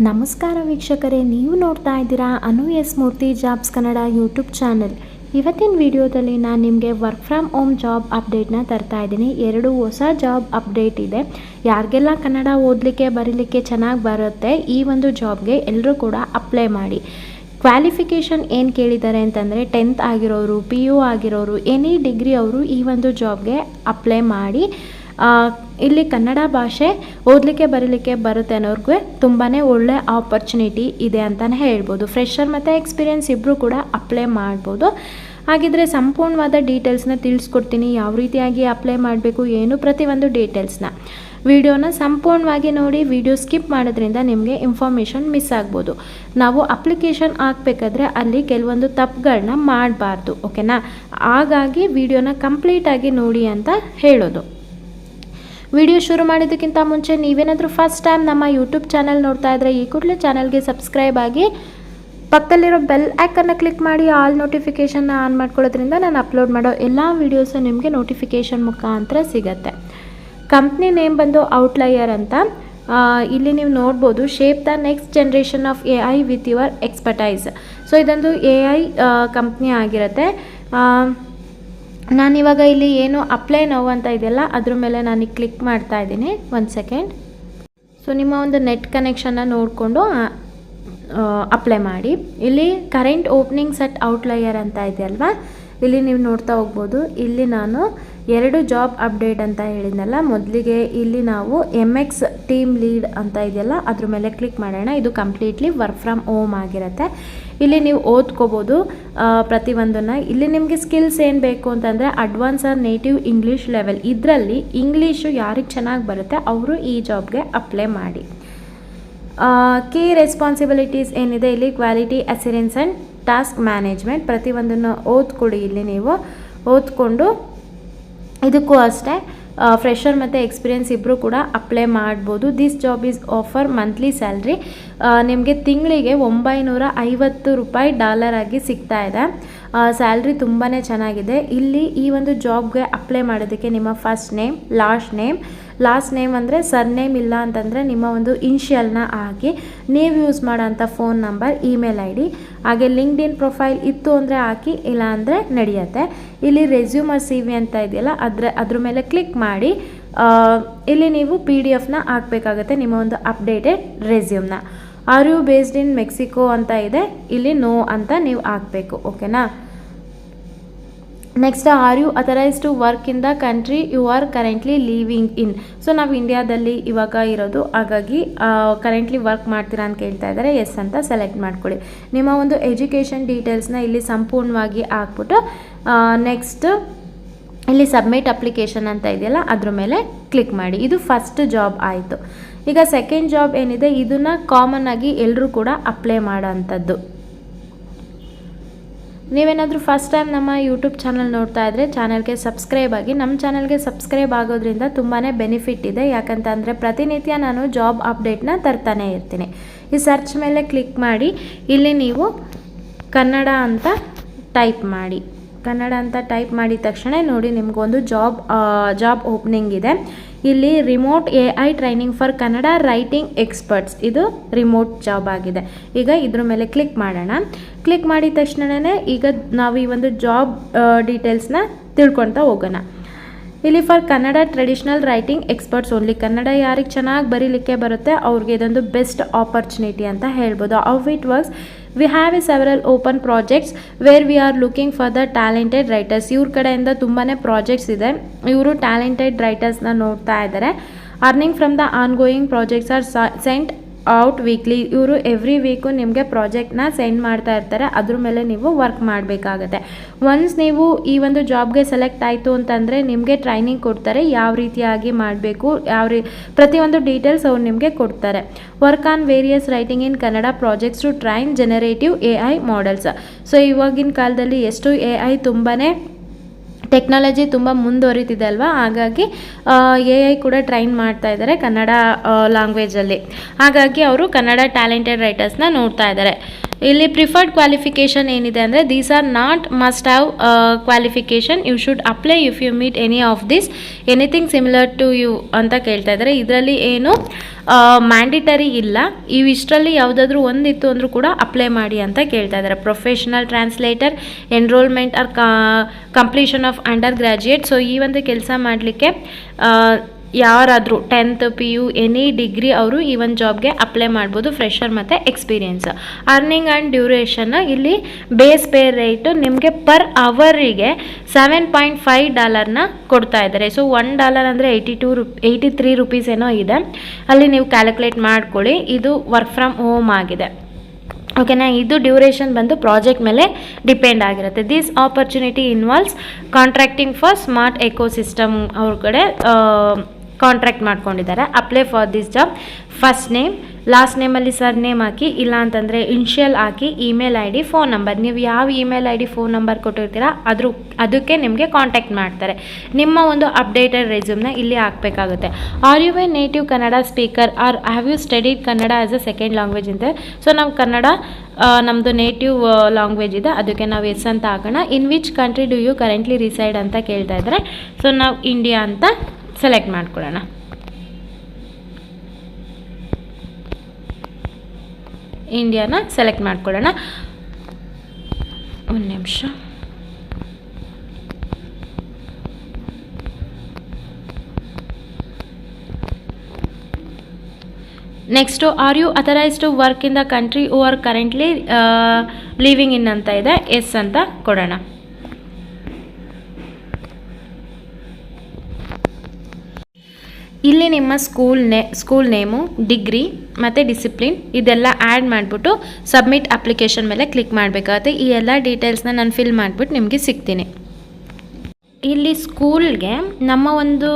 ನಮಸ್ಕಾರ ವೀಕ್ಷಕರೇ, ನೀವು ನೋಡ್ತಾ ಇದ್ದೀರಾ ಅನು ಎಸ್ ಮೂರ್ತಿ ಜಾಬ್ಸ್ ಕನ್ನಡ ಯೂಟ್ಯೂಬ್ ಚಾನಲ್. ಇವತ್ತಿನ ವಿಡಿಯೋದಲ್ಲಿ ನಾನು ನಿಮಗೆ ವರ್ಕ್ ಫ್ರಮ್ ಹೋಮ್ ಜಾಬ್ ಅಪ್ಡೇಟ್ನ ತರ್ತಾ ಇದ್ದೀನಿ. 2 ಹೊಸ ಜಾಬ್ ಅಪ್ಡೇಟ್ ಇದೆ. ಯಾರಿಗೆಲ್ಲ ಕನ್ನಡ ಓದಲಿಕ್ಕೆ ಬರೀಲಿಕ್ಕೆ ಚೆನ್ನಾಗಿ ಬರುತ್ತೆ ಈ ಒಂದು ಜಾಬ್ಗೆ ಎಲ್ಲರೂ ಕೂಡ ಅಪ್ಲೈ ಮಾಡಿ. ಕ್ವಾಲಿಫಿಕೇಷನ್ ಏನು ಕೇಳಿದ್ದಾರೆ ಅಂತಂದರೆ 10th ಆಗಿರೋರು, PU ಆಗಿರೋರು, ಎನಿ ಡಿಗ್ರಿ ಅವರು ಈ ಒಂದು ಜಾಬ್ಗೆ ಅಪ್ಲೈ ಮಾಡಿ. ಇಲ್ಲಿ ಕನ್ನಡ ಭಾಷೆ ಓದಲಿಕ್ಕೆ ಬರೀಲಿಕ್ಕೆ ಬರುತ್ತೆ ಅನ್ನೋರ್ಗೆ ತುಂಬಾ ಒಳ್ಳೆ ಆಪರ್ಚುನಿಟಿ ಇದೆ ಅಂತಲೇ ಹೇಳ್ಬೋದು. ಫ್ರೆಷರ್ ಮತ್ತು ಎಕ್ಸ್ಪೀರಿಯನ್ಸ್ ಇಬ್ಬರು ಕೂಡ ಅಪ್ಲೈ ಮಾಡ್ಬೋದು. ಹಾಗಿದ್ರೆ ಸಂಪೂರ್ಣವಾದ ಡೀಟೇಲ್ಸ್ನ ತಿಳಿಸ್ಕೊಡ್ತೀನಿ. ಯಾವ ರೀತಿಯಾಗಿ ಅಪ್ಲೈ ಮಾಡಬೇಕು ಏನು ಪ್ರತಿಯೊಂದು ಡೀಟೇಲ್ಸ್ನ ವಿಡಿಯೋನ ಸಂಪೂರ್ಣವಾಗಿ ನೋಡಿ. ವಿಡಿಯೋ ಸ್ಕಿಪ್ ಮಾಡೋದ್ರಿಂದ ನಿಮಗೆ ಇನ್ಫಾರ್ಮೇಷನ್ ಮಿಸ್ ಆಗ್ಬೋದು. ನಾವು ಅಪ್ಲಿಕೇಶನ್ ಹಾಕಬೇಕಾದ್ರೆ ಅಲ್ಲಿ ಕೆಲವೊಂದು ತಪ್ಪುಗಳನ್ನ ಮಾಡಬಾರ್ದು, ಓಕೆನಾ? ಹಾಗಾಗಿ ವಿಡಿಯೋನ ಕಂಪ್ಲೀಟಾಗಿ ನೋಡಿ ಅಂತ ಹೇಳೋದು. ವಿಡಿಯೋ ಶುರು ಮಾಡೋದಕ್ಕಿಂತ ಮುಂಚೆ ನೀವೇನಾದರೂ ಫಸ್ಟ್ ಟೈಮ್ ನಮ್ಮ ಯೂಟ್ಯೂಬ್ ಚಾನಲ್ ನೋಡ್ತಾ ಇದ್ದರೆ ಈ ಕೂಡಲೇ ಚಾನಲ್ಗೆ ಸಬ್ಸ್ಕ್ರೈಬ್ ಆಗಿ ಪಕ್ಕದಲ್ಲಿರೋ ಬೆಲ್ ಐಕನ್ನ ಕ್ಲಿಕ್ ಮಾಡಿ ಆಲ್ ನೋಟಿಫಿಕೇಷನ್ನ ಆನ್ ಮಾಡ್ಕೊಳ್ಳೋದ್ರಿಂದ ನಾನು ಅಪ್ಲೋಡ್ ಮಾಡೋ ಎಲ್ಲ ವೀಡಿಯೋಸು ನಿಮಗೆ ನೋಟಿಫಿಕೇಷನ್ ಮುಖಾಂತರ ಸಿಗುತ್ತೆ. ಕಂಪ್ನಿ ನೇಮ್ ಬಂದು ಔಟ್ಲೈಯರ್ ಅಂತ. ಇಲ್ಲಿ ನೀವು ನೋಡ್ಬೋದು, shape the next generation of AI with your expertise. So ಇದೊಂದು AI ಕಂಪ್ನಿ ಆಗಿರುತ್ತೆ. ನಾನಿವಾಗ ಇಲ್ಲಿ ಏನು ಅಪ್ಲೈ ನೌ ಅಂತ ಇದೆಯಲ್ಲ ಅದ್ರ ಮೇಲೆ ನಾನು ಕ್ಲಿಕ್ ಮಾಡ್ತಾ ಇದ್ದೀನಿ. 1 ಸೆಕೆಂಡ್. ಸೊ ನಿಮ್ಮ ಒಂದು ನೆಟ್ ಕನೆಕ್ಷನ್ನ ನೋಡಿಕೊಂಡು ಅಪ್ಲೈ ಮಾಡಿ. ಇಲ್ಲಿ ಕರೆಂಟ್ ಓಪನಿಂಗ್ಸ್ ಅಟ್ ಔಟ್ಲೈಯರ್ ಅಂತ ಇದೆಯಲ್ವಾ, ಇಲ್ಲಿ ನೀವು ನೋಡ್ತಾ ಹೋಗ್ಬೋದು. ಇಲ್ಲಿ ನಾನು 2 ಜಾಬ್ ಅಪ್ಡೇಟ್ ಅಂತ ಹೇಳಿದ್ನಲ್ಲ. ಮೊದಲಿಗೆ ಇಲ್ಲಿ ನಾವು MX ಟೀಮ್ ಲೀಡ್ ಅಂತ ಇದೆಯಲ್ಲ ಅದ್ರ ಮೇಲೆ ಕ್ಲಿಕ್ ಮಾಡೋಣ. ಇದು ಕಂಪ್ಲೀಟ್ಲಿ ವರ್ಕ್ ಫ್ರಮ್ ಹೋಮ್ ಆಗಿರುತ್ತೆ. ಇಲ್ಲಿ ನೀವು ಓದ್ಕೋಬೋದು ಪ್ರತಿಯೊಂದನ್ನು. ಇಲ್ಲಿ ನಿಮಗೆ ಸ್ಕಿಲ್ಸ್ ಏನು ಬೇಕು ಅಂತಂದರೆ advance or native English level, ಇದರಲ್ಲಿ ಇಂಗ್ಲೀಷು ಯಾರಿಗೆ ಚೆನ್ನಾಗಿ ಬರುತ್ತೆ ಅವರು ಈ ಜಾಬ್ಗೆ ಅಪ್ಲೈ ಮಾಡಿ. ಕೀ ರೆಸ್ಪಾನ್ಸಿಬಿಲಿಟೀಸ್ ಏನಿದೆ ಇಲ್ಲಿ quality assurance and task management, ಪ್ರತಿಯೊಂದನ್ನು ಓದ್ಕೊಡಿ. ಇಲ್ಲಿ ನೀವು ಓದ್ಕೊಂಡು ಇದಕ್ಕೂ ಅಷ್ಟೇ ಫ್ರೆಷರ್ ಮತ್ತು ಎಕ್ಸ್ಪೀರಿಯನ್ಸ್ ಇಬ್ಬರು ಕೂಡ ಅಪ್ಲೈ ಮಾಡ್ಬೋದು. This job is offer monthly salary. ನಿಮಗೆ ತಿಂಗಳಿಗೆ $950 ಆಗಿ ಸಿಗ್ತಾ ಇದೆ. ಸ್ಯಾಲ್ರಿ ತುಂಬಾ ಚೆನ್ನಾಗಿದೆ. ಇಲ್ಲಿ ಈ ಒಂದು ಜಾಬ್ಗೆ ಅಪ್ಲೈ ಮಾಡೋದಕ್ಕೆ ನಿಮ್ಮ ಫಸ್ಟ್ ನೇಮ್, ಲಾಸ್ಟ್ ನೇಮ್ ಅಂದರೆ ಸರ್ನೇಮ್ ಇಲ್ಲ ಅಂತಂದರೆ ನಿಮ್ಮ ಒಂದು ಇನಿಷಿಯಲ್ನ ಹಾಕಿ, ನೀವು ಯೂಸ್ ಮಾಡೋಂಥ ಫೋನ್ ನಂಬರ್, ಇಮೇಲ್ ID, ಹಾಗೆ ಲಿಂಕ್ಡ್ಇನ್ ಪ್ರೊಫೈಲ್ ಇತ್ತು ಅಂದರೆ ಹಾಕಿ, ಇಲ್ಲ ಅಂದರೆ ನಡೆಯುತ್ತೆ. ಇಲ್ಲಿ ರೆಸ್ಯೂಮ್ CV ಅಂತ ಇದೆಯಲ್ಲ ಅದ್ರ ಮೇಲೆ ಕ್ಲಿಕ್ ಮಾಡಿ. ಇಲ್ಲಿ ನೀವು PDF ಹಾಕಬೇಕಾಗತ್ತೆ, ನಿಮ್ಮ ಒಂದು ಅಪ್ಡೇಟೆಡ್ ರೆಸ್ಯೂಮ್ನ. Are you based in Mexico ಅಂತ ಇದೆ, ಇಲ್ಲಿ ನೋ ಅಂತ ನೀವು ಹಾಕಬೇಕು, ಓಕೆನಾ? Next, are you authorise to work in the country you are currently living in. So ನಾವು ಇಂಡಿಯಾದಲ್ಲಿ ಇವಾಗ ಇರೋದು, ಹಾಗಾಗಿ ಕರೆಂಟ್ಲಿ ವರ್ಕ್ ಮಾಡ್ತೀರಾ ಅಂತ ಕೇಳ್ತಾ ಇದ್ದಾರೆ. ಎಸ್ ಅಂತ ಸೆಲೆಕ್ಟ್ ಮಾಡ್ಕೊಳ್ಳಿ. ನಿಮ್ಮ ಒಂದು ಎಜುಕೇಷನ್ ಡೀಟೇಲ್ಸ್ನ ಇಲ್ಲಿ ಸಂಪೂರ್ಣವಾಗಿ ಹಾಕ್ಬಿಟ್ಟು ನೆಕ್ಸ್ಟ್ ಇಲ್ಲಿ ಸಬ್ಮಿಟ್ ಅಪ್ಲಿಕೇಶನ್ ಅಂತ ಇದೆಯಲ್ಲ ಅದ್ರ ಮೇಲೆ ಕ್ಲಿಕ್ ಮಾಡಿ. ಇದು ಫಸ್ಟ್ ಜಾಬ್ ಆಯಿತು. ಈಗ ಸೆಕೆಂಡ್ ಜಾಬ್ ಏನಿದೆ ಇದನ್ನು ಕಾಮನ್ ಆಗಿ ಎಲ್ಲರೂ ಕೂಡ ಅಪ್ಲೈ ಮಾಡೋ ಅಂಥದ್ದು. ನೀವೇನಾದರೂ ಫಸ್ಟ್ ಟೈಮ್ ನಮ್ಮ ಯೂಟ್ಯೂಬ್ ಚಾನಲ್ ನೋಡ್ತಾ ಇದ್ದರೆ ಚಾನಲ್ಗೆ ಸಬ್ಸ್ಕ್ರೈಬ್ ಆಗಿ. ನಮ್ಮ ಚಾನಲ್ಗೆ ಸಬ್ಸ್ಕ್ರೈಬ್ ಆಗೋದ್ರಿಂದ ತುಂಬಾ ಬೆನಿಫಿಟ್ ಇದೆ. ಯಾಕಂತಂದರೆ ಪ್ರತಿನಿತ್ಯ ನಾನು ಜಾಬ್ ಅಪ್ಡೇಟ್ನ ತರ್ತಾನೆ ಇರ್ತೀನಿ. ಈ ಸರ್ಚ್ ಮೇಲೆ ಕ್ಲಿಕ್ ಮಾಡಿ. ಇಲ್ಲಿ ನೀವು ಕನ್ನಡ ಅಂತ ಟೈಪ್ ಮಾಡಿ. ಕನ್ನಡ ಅಂತ ಟೈಪ್ ಮಾಡಿದ ತಕ್ಷಣ ನೋಡಿ ನಿಮಗೊಂದು ಜಾಬ್ ಓಪನಿಂಗ್ ಇದೆ. ಇಲ್ಲಿ remote AI training for Kannada writing experts, ಇದು ರಿಮೋಟ್ ಜಾಬ್ ಆಗಿದೆ. ಈಗ ಇದ್ರ ಮೇಲೆ ಕ್ಲಿಕ್ ಮಾಡೋಣ. ಕ್ಲಿಕ್ ಮಾಡಿದ ತಕ್ಷಣವೇ ಈಗ ನಾವು ಈ ಒಂದು ಜಾಬ್ ಡೀಟೇಲ್ಸ್ನ ತಿಳ್ಕೊಳ್ತಾ ಹೋಗೋಣ. ಇಲ್ಲಿ for Kannada traditional writing experts only, Kannada ಯಾರಿಗೆ ಚೆನ್ನಾಗಿ ಬರೀಲಿಕ್ಕೆ ಬರುತ್ತೆ ಅವ್ರಿಗೆ ಇದೊಂದು ಬೆಸ್ಟ್ ಆಪರ್ಚುನಿಟಿ ಅಂತ ಹೇಳ್ಬೋದು. How it works, we have several open projects where we are looking for the talented writers. ಇವ್ರ ಕಡೆಯಿಂದ ತುಂಬಾ ಪ್ರಾಜೆಕ್ಟ್ಸ್ ಇದೆ. ಇವರು ಟ್ಯಾಲೆಂಟೆಡ್ ರೈಟರ್ಸ್ನ ನೋಡ್ತಾ ಇದ್ದಾರೆ. Earning from the ongoing projects are sent out weekly. ಇವರು ಎವ್ರಿ ವೀಕು ನಿಮಗೆ ಪ್ರಾಜೆಕ್ಟ್ನ ಸೆಂಡ್ ಮಾಡ್ತಾ ಇರ್ತಾರೆ. ಅದ್ರ ಮೇಲೆ ನೀವು ವರ್ಕ್ ಮಾಡಬೇಕಾಗತ್ತೆ. ಒನ್ಸ್ ನೀವು ಈ ಒಂದು ಜಾಬ್ಗೆ ಸೆಲೆಕ್ಟ್ ಆಯಿತು ಅಂತಂದರೆ ನಿಮಗೆ ಟ್ರೈನಿಂಗ್ ಕೊಡ್ತಾರೆ, ಯಾವ ರೀತಿಯಾಗಿ ಮಾಡಬೇಕು, ಪ್ರತಿಯೊಂದು ಡೀಟೇಲ್ಸ್ ಅವ್ರು ನಿಮಗೆ ಕೊಡ್ತಾರೆ. Work on various writing in Kannada projects to train generative AI models. So ಇವಾಗಿನ ಕಾಲದಲ್ಲಿ ಎಷ್ಟು AI ತುಂಬಾ ಟೆಕ್ನಾಲಜಿ ತುಂಬ ಮುಂದುವರಿತಿದೆ ಅಲ್ವಾ, ಹಾಗಾಗಿ AI ಕೂಡ ಟ್ರೈನ್ ಮಾಡ್ತಾ ಇದ್ದಾರೆ ಕನ್ನಡ ಲ್ಯಾಂಗ್ವೇಜಲ್ಲಿ. ಹಾಗಾಗಿ ಅವರು ಕನ್ನಡ ಟ್ಯಾಲೆಂಟೆಡ್ ರೈಟರ್ಸ್ನ ನೋಡ್ತಾ ಇದ್ದಾರೆ. ಇಲ್ಲಿ ಪ್ರಿಫರ್ಡ್ ಕ್ವಾಲಿಫಿಕೇಷನ್ ಏನಿದೆ ಅಂದರೆ these are not must have qualification, you should apply if you meet any of this anything similar to you ಅಂತ ಕೇಳ್ತಾ ಇದ್ದಾರೆ. ಇದರಲ್ಲಿ ಏನು ಮ್ಯಾಂಡಿಟರಿ ಇಲ್ಲ, ಇವಿಷ್ಟರಲ್ಲಿ ಯಾವುದಾದ್ರೂ ಒಂದಿತ್ತು ಅಂದರೂ ಕೂಡ ಅಪ್ಲೈ ಮಾಡಿ ಅಂತ ಕೇಳ್ತಾ ಇದ್ದಾರೆ. Professional translator, enrolment or completion of undergraduate. ಸೊ ಈ ಒಂದು ಕೆಲಸ ಮಾಡಲಿಕ್ಕೆ ಯಾರಾದರೂ 10th PU ಎನಿ ಡಿಗ್ರಿ ಅವರು ಈ ಒಂದು ಜಾಬ್ಗೆ ಅಪ್ಲೈ ಮಾಡ್ಬೋದು, ಫ್ರೆಷರ್ ಮತ್ತು ಎಕ್ಸ್ಪೀರಿಯೆನ್ಸ್. ಅರ್ನಿಂಗ್ ಆ್ಯಂಡ್ ಡ್ಯೂರೇಷನ್ ಇಲ್ಲಿ ಬೇಸ್ ಪೇ ರೇಟು ನಿಮಗೆ ಪರ್ ಅವರಿಗೆ $7.5 ಕೊಡ್ತಾ ಇದ್ದಾರೆ. ಸೊ $1 ಅಂದರೆ 83 ರೂಪೀಸ್ ಏನೋ ಇದೆ, ಅಲ್ಲಿ ನೀವು ಕ್ಯಾಲ್ಕುಲೇಟ್ ಮಾಡ್ಕೊಳ್ಳಿ. ಇದು ವರ್ಕ್ ಫ್ರಮ್ ಹೋಮ್ ಆಗಿದೆ, ಓಕೆನಾ. ಇದು ಡ್ಯೂರೇಷನ್ ಬಂದು ಪ್ರಾಜೆಕ್ಟ್ ಮೇಲೆ ಡಿಪೆಂಡ್ ಆಗಿರುತ್ತೆ. This opportunity involves contracting for smart ecosystem ಅವ್ರ ಕಡೆ ಕಾಂಟ್ರಾಕ್ಟ್ ಮಾಡ್ಕೊಂಡಿದ್ದಾರೆ. Apply for this job, first name, last ನೇಮಲ್ಲಿ ಸರ್ ನೇಮ್ ಹಾಕಿ, ಇಲ್ಲ ಅಂತಂದರೆ ಇನ್ಷಿಯಲ್ ಹಾಕಿ, ಇಮೇಲ್ ID, ಫೋನ್ ನಂಬರ್, ನೀವು ಯಾವ ಇಮೇಲ್ ID ಫೋನ್ ನಂಬರ್ ಕೊಟ್ಟಿರ್ತೀರಾ ಅದಕ್ಕೆ ನಿಮಗೆ ಕಾಂಟ್ಯಾಕ್ಟ್ ಮಾಡ್ತಾರೆ. ನಿಮ್ಮ ಒಂದು ಅಪ್ಡೇಟೆಡ್ ರೆಸ್ಯೂಮ್ನ ಇಲ್ಲಿ ಹಾಕಬೇಕಾಗುತ್ತೆ. Are you a native Kannada speaker or have you studied Kannada as a second language ಅಂತ. ಸೊ ನಾವು ಕನ್ನಡ ನಮ್ಮದು ನೇಟಿವ್ ಲ್ಯಾಂಗ್ವೇಜ್ ಇದೆ, ಅದಕ್ಕೆ ನಾವು ಎಸ್ ಅಂತ ಹಾಕೋಣ. In which country do you currently reside ಅಂತ ಕೇಳ್ತಾ ಇದ್ದಾರೆ. ಸೊ ನಾವು ಇಂಡಿಯಾ ಅಂತ ಸೆಲೆಕ್ಟ್ ಮಾಡ್ಕೊಳ್ಳೋಣ. ಇಂಡಿಯಾನ ಸೆಲೆಕ್ಟ್ ಮಾಡ್ಕೊಳ್ಳೋಣ. ಒಂದು ನಿಮಿಷ. Next are you authorise to work in the country who are currently living in ಅಂತ ಇದೆ, ಎಸ್ ಅಂತ ಕೊಡೋಣ. ಇಲ್ಲಿ ನಿಮ್ಮ ಸ್ಕೂಲ್ ನೇಮು, ಡಿಗ್ರಿ ಮತ್ತು ಡಿಸಿಪ್ಲಿನ್ ಇದೆಲ್ಲ ಆ್ಯಡ್ ಮಾಡಿಬಿಟ್ಟು ಸಬ್ಮಿಟ್ ಅಪ್ಲಿಕೇಶನ್ ಮೇಲೆ ಕ್ಲಿಕ್ ಮಾಡಬೇಕಾಗುತ್ತೆ. ಈ ಎಲ್ಲ ಡೀಟೇಲ್ಸ್ನ ನಾನು ಫಿಲ್ ಮಾಡಿಬಿಟ್ಟು ನಿಮಗೆ ಸಿಗ್ತೀನಿ. ಇಲ್ಲಿ ಸ್ಕೂಲ್ಗೆ ನಮ್ಮ ಒಂದು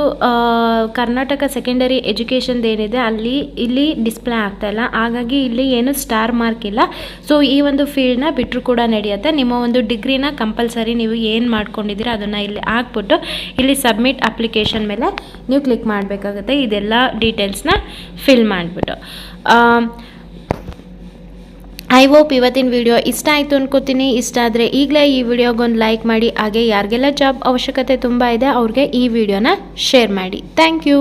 ಕರ್ನಾಟಕ ಸೆಕೆಂಡರಿ ಎಜುಕೇಷನ್ದು ಏನಿದೆ ಇಲ್ಲಿ ಡಿಸ್ಪ್ಲೇ ಆಗ್ತಾಯಿಲ್ಲ, ಹಾಗಾಗಿ ಇಲ್ಲಿ ಏನು ಸ್ಟಾರ್ ಮಾರ್ಕ್ ಇಲ್ಲ. ಸೊ ಈ ಒಂದು ಫೀಲ್ಡ್ನ ಬಿಟ್ಟರು ಕೂಡ ನಡೆಯುತ್ತೆ. ನಿಮ್ಮ ಒಂದು ಡಿಗ್ರಿನ ಕಂಪಲ್ಸರಿ ನೀವು ಏನು ಮಾಡ್ಕೊಂಡಿದ್ದೀರಾ ಅದನ್ನು ಇಲ್ಲಿ ಹಾಕ್ಬಿಟ್ಟು ಇಲ್ಲಿ ಸಬ್ಮಿಟ್ ಅಪ್ಲಿಕೇಶನ್ ಮೇಲೆ ನೀವು ಕ್ಲಿಕ್ ಮಾಡಬೇಕಾಗುತ್ತೆ. ಇದೆಲ್ಲ ಡೀಟೇಲ್ಸ್ನ ಫಿಲ್ ಮಾಡಿಬಿಟ್ಟು ಐ ಹೋಪ್ ಇವತ್ತಿನ ವಿಡಿಯೋ ಇಷ್ಟ ಆಯಿತು ಅನ್ಕೋತೀನಿ. ಇಷ್ಟ ಆದರೆ ಈಗಲೇ ಈ ವಿಡಿಯೋಗೊಂದು ಲೈಕ್ ಮಾಡಿ, ಹಾಗೆ ಯಾರಿಗೆಲ್ಲ ಜಾಬ್ ಅವಶ್ಯಕತೆ ತುಂಬ ಇದೆ ಅವ್ರಿಗೆ ಈ ವಿಡಿಯೋನ ಶೇರ್ ಮಾಡಿ. Thank you.